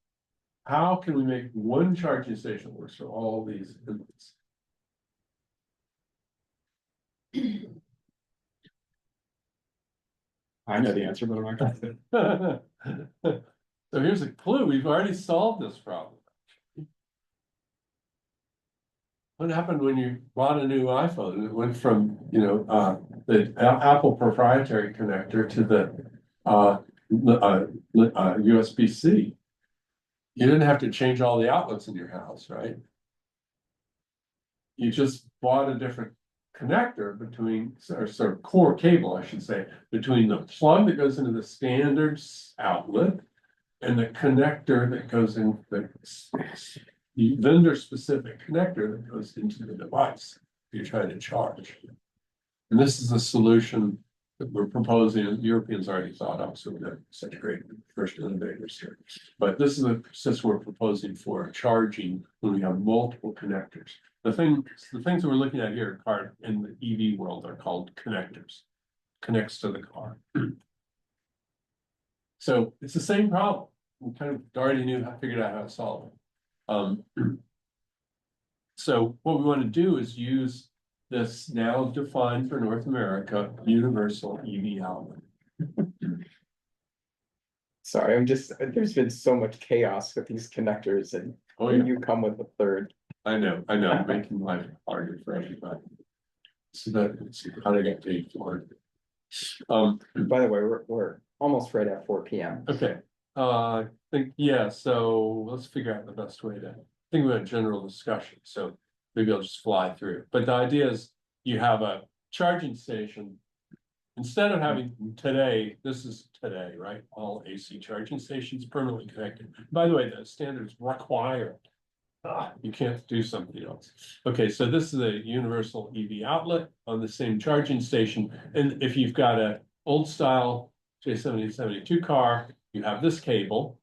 how can we make one charging station that works for all these inputs? I know the answer, but I'm not gonna say it. So here's a clue. We've already solved this problem. What happened when you bought a new iPhone? It went from, you know, the Apple proprietary connector to the USB-C. You didn't have to change all the outlets in your house, right? You just bought a different connector between, or sort of core cable, I should say, between the plug that goes into the standards outlet and the connector that goes in the vendor specific connector that goes into the device you're trying to charge. And this is a solution that we're proposing, and the Europeans already thought up, so we're such great first innovators here. But this is a system we're proposing for charging when we have multiple connectors. The things that we're looking at here are in the EV world are called connectors. Connects to the car. So it's the same problem. We kind of already figured out how to solve it. So what we want to do is use this now defined for North America universal EV outlet. sorry, there's been so much chaos with these connectors and Oh, when yeah. you come with the third. I know, making life harder for everybody. So that's how they get paid for it. By the way, we're almost right at 4 p.m. Okay, I think, yeah, so let's figure out the best way to, think about general discussion, so maybe I'll just fly through. But the idea is you have a charging station. Instead of having today, this is today, right? All AC charging stations permanently connected. By the way, the standards require. You can't do something else. Okay, so this is a universal EV outlet on the same charging station. And if you've got a old style J7072 car, you have this cable,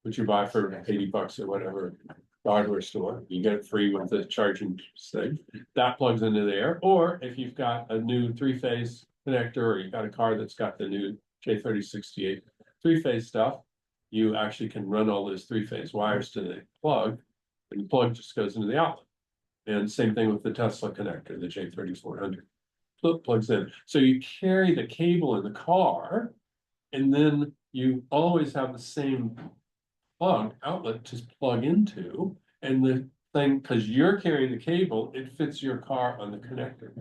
which you buy for $80 or whatever, hardware store. You get it free with the charging thing. That plugs into there. Or if you've got a new 3-phase connector, or you've got a car that's got the new J3068 3-phase stuff, you actually can run all those 3-phase wires to the plug, and the plug just goes into the outlet. And same thing with the Tesla connector, the J3400. Plugs in. So you carry the cable in the car, and then you always have the same plug outlet to plug into, and the thing, because you're carrying the cable, it fits your car on the connector.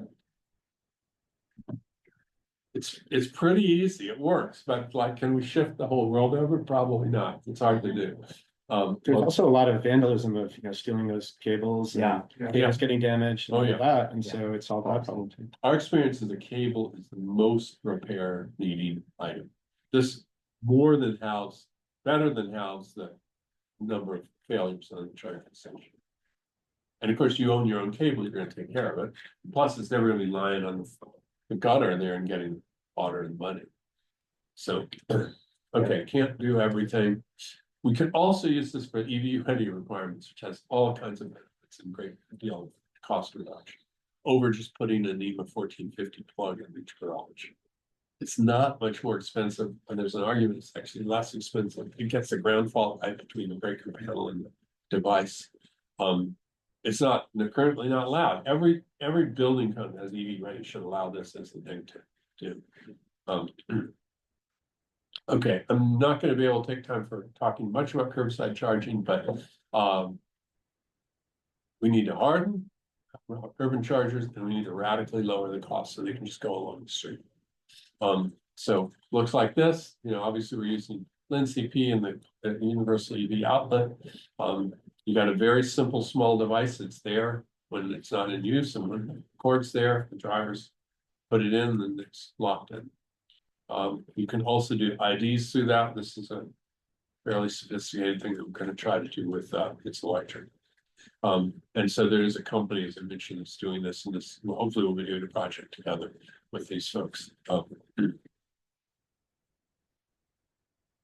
It's pretty easy, it works, but like, can we shift the whole world over? Probably not, it's hard to do. There's also a lot of vandalism of, stealing those cables. Yeah. Cables getting damaged and Oh, all yeah. of that, and so it's all that problem too. Our experience is the cable is the most repair needing item. This better than house the number of failures on the charging station. And of course, you own your own cable, you're gonna take care of it. Plus, it's never gonna be lying on the gutter there and getting water and money. So, okay, can't do everything. We could also use this for EV ready requirements, which has all kinds of benefits and great deal of cost reduction over just putting a NEMA 1450 plug in each garage. It's not much more expensive, and there's an argument it's actually less expensive. It gets the ground fault right between the breaker panel and the device. It's not, they're currently not allowed. Every building code that has EV ready should allow this as the thing to do. Okay, I'm not going to be able to take time for talking much about curbside charging, but we need to harden urban chargers, and we need to radically lower the cost so they can just go along the street. So looks like this, obviously we're using LNCP and the universal EV outlet. You got a very simple small device that's there when it's not in use, and when the cord's there, the drivers put it in, and it's locked in. You can also do IDs through that. This is a fairly sophisticated thing that we're going to try to do with It's Electric. And so there is a company, as I mentioned, that's doing this, and this hopefully we'll be doing a project together with these folks.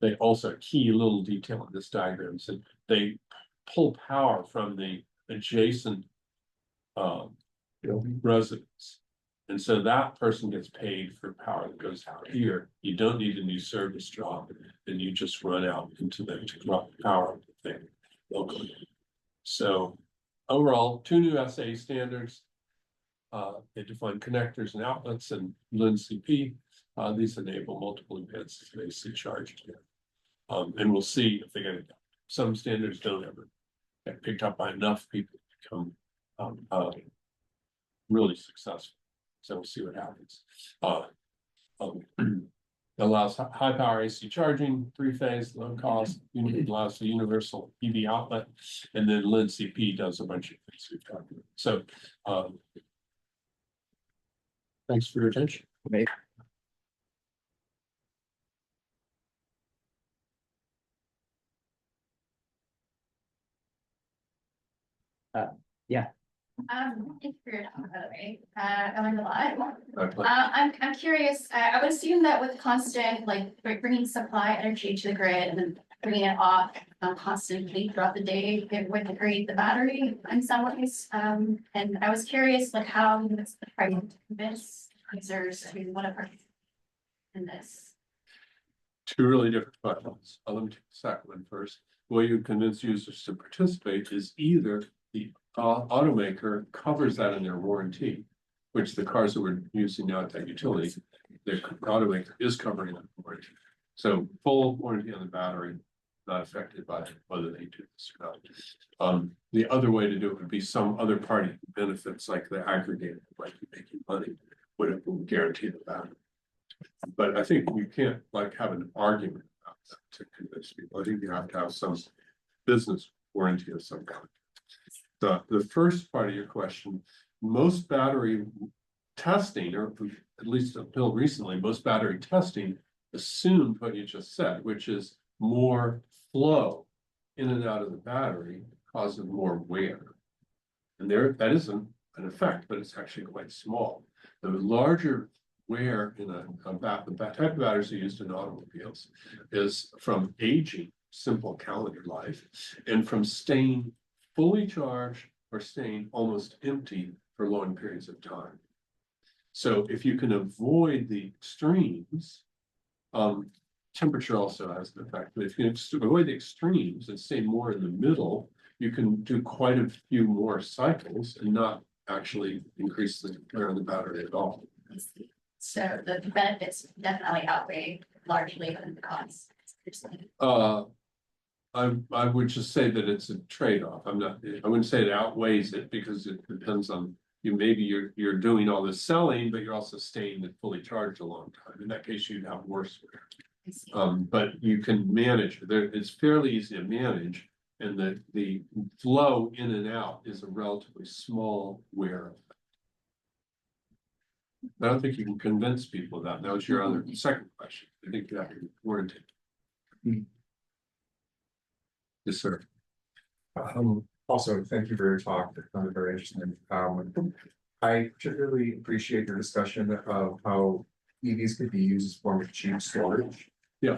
They also, a key little detail in this diagram is that they pull power from the adjacent residence. And so that person gets paid for power that goes out here. You don't need a new service job, and you just run out into the power thing locally. So overall, 2 new SAE standards. They define connectors and outlets and LNCP. These enable multiple advances of AC charging. And we'll see if they get it done. Some standards don't ever get picked up by enough people to become really successful. So we'll see what happens. Allows high power AC charging, 3-phase, low cost, allows the universal EV outlet, and then LNCP does a bunch of things we've talked about. So thanks for your attention. Yeah. Thank you for your time, by the way. I learned a lot. Okay. I'm curious, I would assume that with constant, bringing supply energy to the grid and then bringing it off constantly throughout the day, it would degrade the battery in some ways. And I was curious, how you would try to convince users to want to participate in this. 2 really different questions. Let me take the second one first. The way you convince users to participate is either the automaker covers that in their warranty, which the cars that we're using now at that utility, the automaker is covering that warranty. So full warranty on the battery, not affected by whether they do this or not. The other way to do it would be some other party who benefits, like the aggregator, like making money, would guarantee the value. But I think you can't like have an argument about that to convince people. I think you have to have some business warranty of some kind. The first part of your question, most battery testing, or at least until recently, most battery testing assumed what you just said, which is more flow in and out of the battery causes more wear. And that isn't an effect, but it's actually quite small. The larger wear in the type of batteries used in automobiles is from aging, simple calendar life, and from staying fully charged or staying almost empty for long periods of time. So if you can avoid the extremes, temperature also has an effect, but if you can avoid the extremes and stay more in the middle, you can do quite a few more cycles and not actually increase the wear on the battery at all. So the benefits definitely outweigh largely the costs. I would just say that it's a trade-off. I wouldn't say it outweighs it because it depends on you. Maybe you're doing all this selling, but you're also staying fully charged a long time. In that case, you'd have worse wear. But you can manage it. It's fairly easy to manage, and the flow in and out is a relatively small wear effect. I don't think you can convince people of that. That was your other second question. I think you have to be warranted. Yes, sir. Also, thank you for your talk. It's very interesting. I particularly appreciate your discussion of how EVs could be used as a form of cheap storage. Yeah.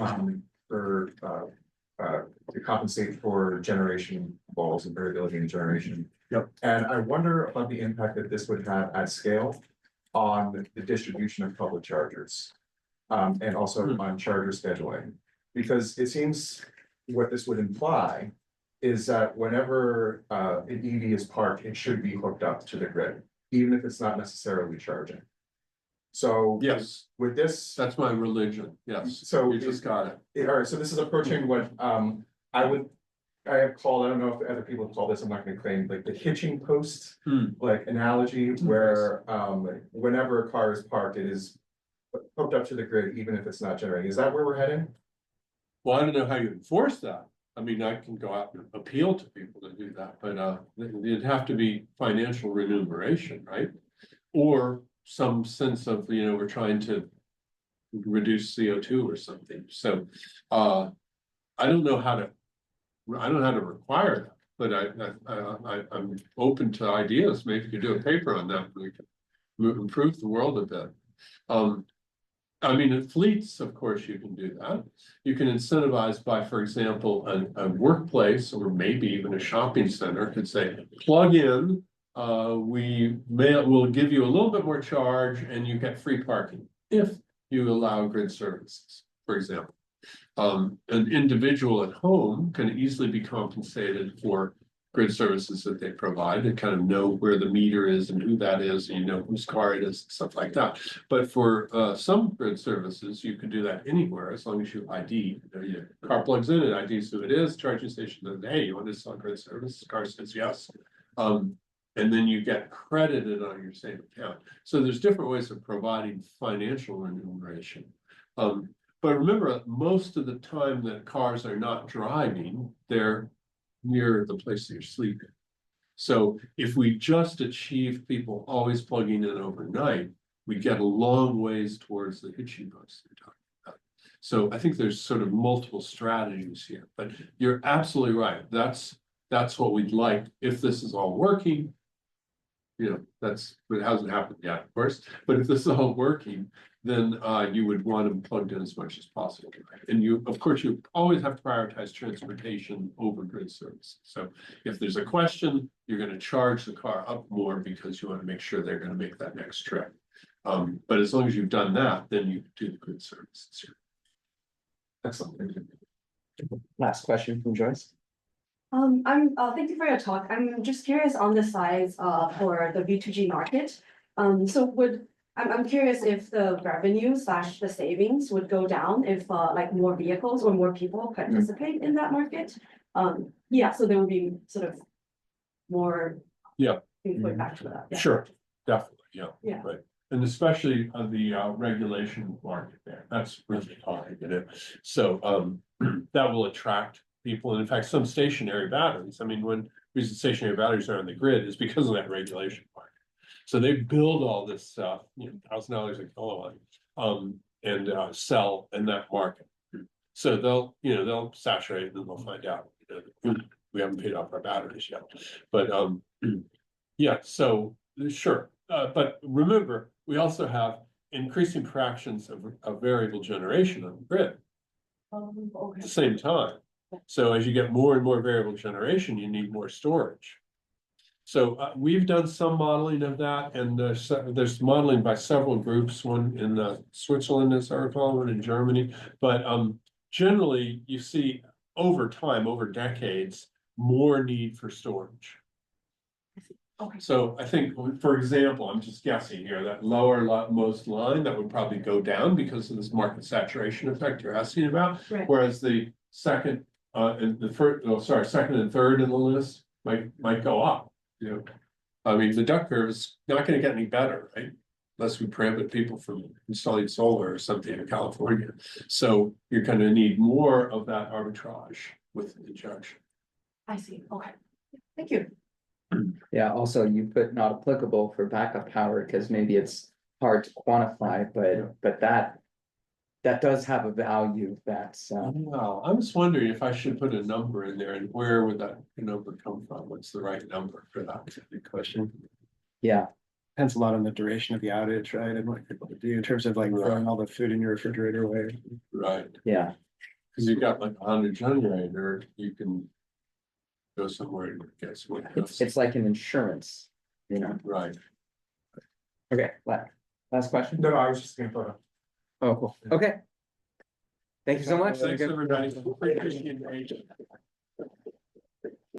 To compensate for generation walls and variability in generation. Yep. And I wonder about the impact that this would have at scale on the distribution of public chargers. And also on charger scheduling, because it seems what this would imply is that whenever an EV is parked, it should be hooked up to the grid, even if it's not necessarily charging. So yes, with this, that's my religion. Yes. So you just got it. All right. So this is approaching what I have called, I don't know if other people have called this, I'm not going to claim, like the hitching post like analogy, where whenever a car is parked, it is hooked up to the grid, even if it's not generating. Is that where we're heading? Well, I don't know how you enforce that. I mean, I can go out and appeal to people to do that, but it'd have to be financial remuneration, right? Or some sense of, we're trying to reduce CO2 or something. So I don't know how to require that, but I'm open to ideas. Maybe you could do a paper on that. We can improve the world a bit. I mean, in fleets, of course, you can do that. You can incentivize by, for example, a workplace or maybe even a shopping center could say, plug in, we'll give you a little bit more charge and you get free parking if you allow grid services, for example. An individual at home can easily be compensated for grid services that they provide and kind of know where the meter is and who that is, and you know whose car it is, stuff like that. But for some grid services, you can do that anywhere as long as you ID. Your car plugs in, it IDs who it is, charging station says, hey, you want to sell grid service? The car says yes. And then you get credited on your same account. So there's different ways of providing financial remuneration. But remember, most of the time that cars are not driving, they're near the place that you're sleeping. So if we just achieve people always plugging in overnight, we get a long ways towards the hitching post you're talking about. So I think there's sort of multiple strategies here, but you're absolutely right. That's what we'd like. If this is all working, it hasn't happened yet, of course, but if this is all working, then you would want them plugged in as much as possible. And of course, you always have to prioritize transportation over grid service. So if there's a question, you're going to charge the car up more because you want to make sure they're going to make that next trip. But as long as you've done that, then you do the grid services. Excellent. Thank you. Last question from Joyce. Thank you for your talk. I'm just curious on the size for the V2G market. So I'm curious if the revenue / the savings would go down if like more vehicles or more people participate in that market. Yeah, so there would be sort of more. Yeah. Input back to that. Yeah. Sure, definitely, yeah. Yeah. Right, and especially on the regulation market there, that's really targeted. So that will attract people, and in fact, some stationary batteries, I mean, when these stationary batteries are on the grid is because of that regulation market. So they build all this stuff, you know, $1,000 a kilowatt, and sell in that market. So they'll saturate and they'll find out, you know, we haven't paid off our batteries yet, but yeah, so sure, but remember, we also have increasing fractions of variable generation on the grid Okay. at the same time. So as you get more and more variable generation, you need more storage. So we've done some modeling of that, and there's modeling by several groups, one in Switzerland, as I recall, one in Germany. But generally, you see over time, over decades, more need for storage. Okay. So I think, for example, I'm just guessing here, that most line, that would probably go down because of this market saturation effect you're asking about. Right. Whereas the second and the first, second and third in the list might go up, you know. I mean, the duck curve is not gonna get any better, right? Unless we prohibit people from installing solar or something in California. So you're gonna need more of that arbitrage with injection. I see, okay, thank you. Yeah, also you put not applicable for backup power because maybe it's hard to quantify, but that does have a value that's Well, I was wondering if I should put a number in there, and where would that number come from? What's the right number for that? Good question. yeah, Depends a lot on the duration of the outage, right? And what people do in terms of like throwing all the food in your refrigerator away. Right, yeah. because you've got like a 100 generator, you can go somewhere and get some. It's like an insurance, you know. Right. Okay, last question. No, I was just gonna put a. Oh, cool. Okay. Thank you so much. Thanks, everybody. Appreciate your engagement.